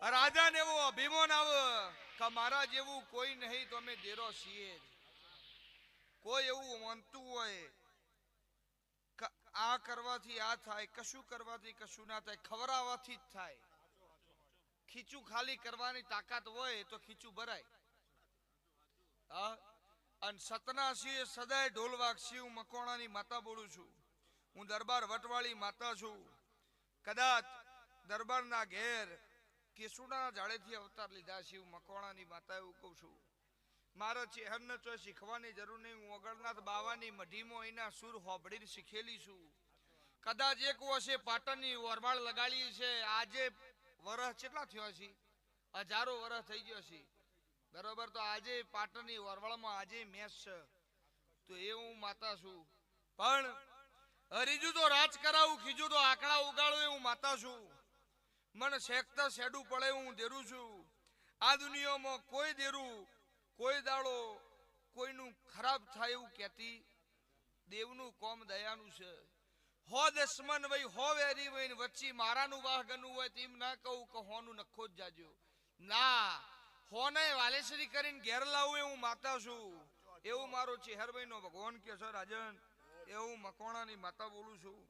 રાજા ને એવો અભિમાન આવે કે મારા જેવું કોઈ નહીં તો અમે દેરો છીએ જ. કોઈ એવું માનતું હોય કે આ કરવાથી આ થાય, કશું કરવાથી કશું ના થાય, ખવડાવવાથી જ થાય. ખીચું ખાલી કરવાની તાકાત હોય તો ખીચું ભરાય. હા, અને સતના સિંહ સદાય ઢોલ વાગશી. હું મકોણાની માતા બોલું છું. હું દરબાર વટવાળી માતા છું. કદાચ દરબારના ઘેર કેસુડા જાડેથી અવતાર લીધા છે. હું મકોણાની માતા એવું કહું છું. મારે ચેહરને તો શીખવાની જરૂર નહીં. હું ઓગળનાથ બાવાની મઢીમાં એના સુર હોબડીને શીખેલી છું. કદાચ એક વર્ષે પાટણની વરમાળ લગાડી છે. આજે વરસ કેટલા થયો છે? હજારો વરસ થઈ ગયો છે. બરોબર, તો આજે પાટણની વરવાળમાં આજે મેચ છે. તો એ હું માતા છું. પણ હરીજું તો રાજ કરાવું, ખીજું તો આંકડા ઉગાડું એવું માતા છું. મને શેકતા શેડું પડે હું દેરું છું. આ દુનિયામાં કોઈ દેરું, કોઈ દાડો કોઈનું ખરાબ થાય એવું કહેતી. દેવનું કોમ દયાનું છે. હો દશમન વઈ હો વેરી વઈ વચ્ચે મારાનું વાહ ગનું હોય તેમ ના કહું કે હોનું નખો જ જાજો. ના, હોને વાલેશ્વરી કરીને ઘેર લાવું એવું માતા છું. એવું મારો ચેહરભાઈ નો ભગવાન કે છે રાજન. એવું મકોણાની માતા બોલું છું.